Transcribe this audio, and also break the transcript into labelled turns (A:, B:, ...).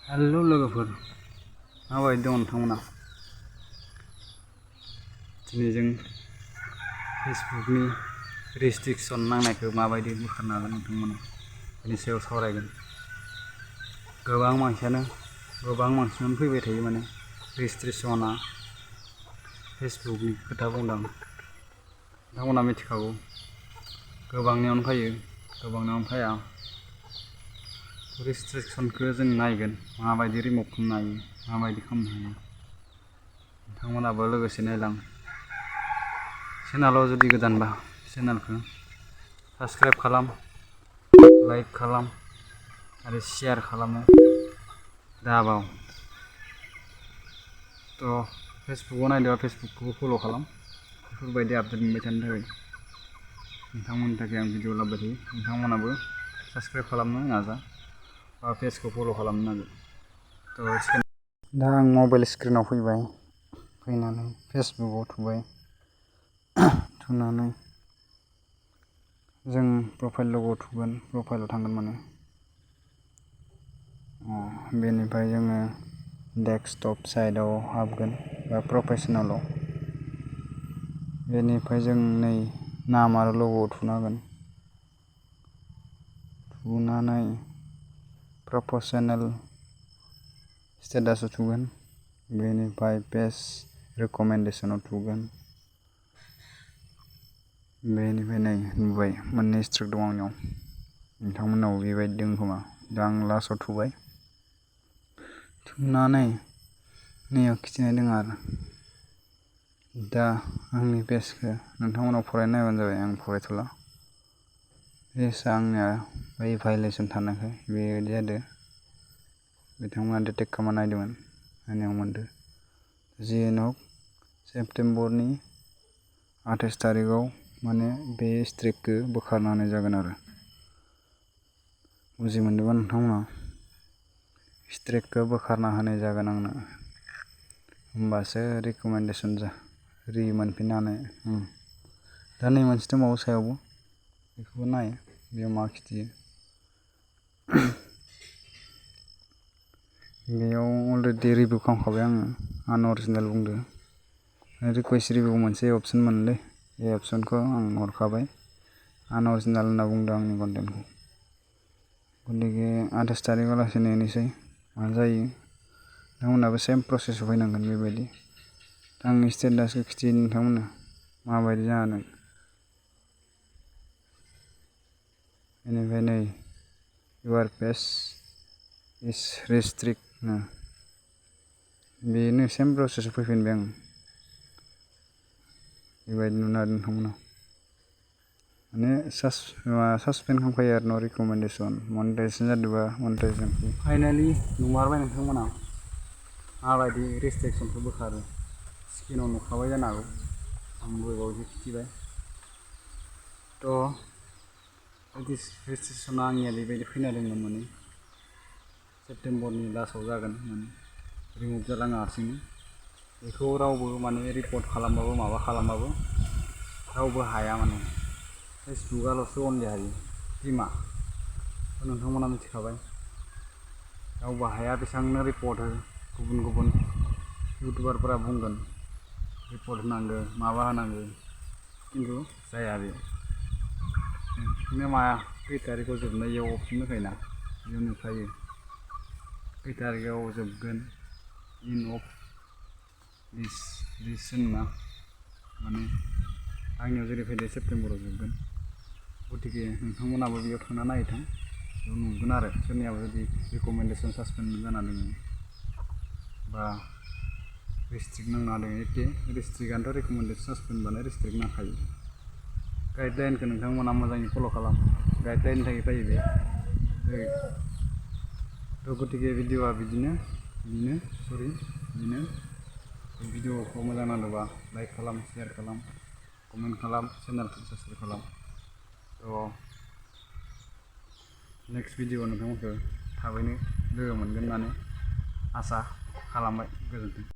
A: Hello लोगोफोर, माबायदि दं नोंथांमोना? दिनै जों फेसबुकनि रेस्ट्रिक्सन नांनायखौ माबायदि बोखारनो हागोन नोंथांमोना बेनि सायाव सावरायगोन। गोबां मानसियानो फैबाय थायो माने रेस्ट्रिक्सना फेसबुकनि खोथा बुंदों। नोंथांमोना मिथिखागौ, गोबांनियावनो फैयो, गोबांनियावनो फैया। रेस्ट्रिक्सनखौ जों नायगोन, माबायदि रिमुभ खालामनो हायो, माबायदि खालामनो हायो। नोंथांमोनाबो लोगोसे नायलां। चेनेलाव जुदि गोदानबा चेनेलखौ साबस्क्राइब खालाम, लाइक खालाम आरो शेयार खालामनो दाबाव। फेसबुकाव नायदोंबा फेसबुकखौबो फल' खालाम, बेफोरबायदि आपडेट मोनबाय थानो थाखाय। नोंथांमोननि थाखाय आं भिडिअ लाबोबाय थायो। नोंथांमोनाबो साबस्क्राइब खालामनो नाजा बा पेजखौ फल' खालामनो नाजा। दा आं मबाइल स्क्रिनाव फैबाय, फैनानै फेसबुकाव थुबाय, थुनानै जों प्रफाइल ल'गआव थुगोन, प्रफाइलाव थांगोन माने। बेनिफ्राय जोङो डेस्कटप साइडआव हाबगोन बा प्रफेसनेलाव। बेनिफ्राय जों नै नाम आरो ल'गआव थुना होगोन। थुनानै प्रफेसनेल स्टेटासआव थुगोन। बेनिफ्राय पेज रिकमेन्डेसनाव थुगोन। बेनिफ्राय नै नुबाय मोननै स्ट्रिक दं आंनियाव। नोंथांमोननाव बेबायदि दं खोमा। दा आं लास्टआव थुबाय। थुनानै नैयाव खिथिनाय दङ आरो। दा आंनि पेजखौ नोंथांमोनाव फरायना नायबानो जाबाय, आं फरायथ'ला। पेजआ आंनिया बै भायलेसन थानायखाय बेबायदि जादों। बिथांमोना डिटेक्ट खालामना नायदोंमोन, नायनायाव मोनदों। जियानो हक, सेप्तेम्बरनि 28 थारिखआव माने बे स्ट्रिकखौ बोखारना होनाय जागोन आरो। बुजि मोनदोंबा नोंथांमोना? स्ट्रिकखौ बोखारना होनाय जागोन आंनो। होमबासो रिकमेन्डेसन मोनफिननो हानाय। दा नै मोनसे दंबावो सायावबो, बेखौबो नाय, बेयाव मा खिथियो। बेयाव अलरेडि रिभिउ खालामखाबाय आङो, आनअरिजिनेल बुंदों। रिकुवेस्ट रिभिउ मोनसे अपसन मोनोलै, बे अपसनखौ आं हरखाबाय। आनअरिजिनेल होनना बुंदों आंनि कन्टेन्टखौ। गतिके 28 थारिखआव लासै नेनोसै मा जायो। नोंथांमोनाबो सेम प्रसेसआव फैनांगोन बेबायदि। आंनि स्टेटासखौ खिथियो नोंथांमोना माबायदि जादों। बेनिफ्राय नै इउर पेज इज रेस्ट्रिक्ट, बेनो सेम प्रसेसआव फैफिनबाय आं। बेबायदि नुनो हादों नोंथांमोना। माने सासपेन्ड खालामखायो आरो न' रिकमेन्डेसन। मनिटाइजेसन जादोंबा मनिटाइजेसनखौ फाइनालि नुमारबाय नोंथांमोना माबायदि रेस्ट्रिक्सनखौ बोखारो। स्क्रिनाव नुखाबाय जानो हागौ, आंबो बावैसो खिथिबाय। रेस्ट्रिक्सना आंनिया बेबायदि फैना दंमोन माने सेप्तेम्बरनि लास्टआव जागोन होननानै रिमुभ जालाङो हारसिंनो। बेखौ रावबो माने रिपर्ट खालामबाबो माबा खालामबाबो रावबो हाया माने। फेसबुकआल'सो अनलि हायो। टिमा नोंथांमोना मिथिखाबाय। रावबो हाया बेसेबांनो रिपर्ट हो, गुबुन इउटुबारफोरा बुंगोन रिपर्ट होनांगौ, माबा होनांगौ, खिन्थु जाया बे। माया खै थारिखआव जोबनायाव अपसन दंखायोना, बेयाव नुखायो खै थारिखआव जोबगोन। इन अफ दिस होनना माने आंनियाव जेरै फैदों सेप्तेम्बराव जोबगोन। गतिके नोंथांमोनाबो बेयाव थांना नायथां, बेयाव नुगोन आरो सोरनियाबा जुदि रिकमेन्डेसन सासपेन्ड जाना दङ बा रेस्ट्रिक्ट नांना दङ। एखे रेस्ट्रिक्टआनोथ' रिकमेन्डेसन सासपेन्ड बानो रेस्ट्रिक्ट नांखायो। गाइडलाइनखौ नोंथांमोना मोजाङै फल' खालाम, गाइडलाइननि थाखाय फैयो बे। गतिके भिडिअआ बिदिनो भिडिअखौ मोजां नांदोंबा लाइक खालाम, शेयार खालाम, कमेन्ट खालाम, चेनेलखौ साबस्क्राइब खालाम। नेक्स्ट भिडिअ नोंथांमोनखौ थाबैनो लोगो मोनगोन होननानै आसा खालामबाय। गोजोन्थों।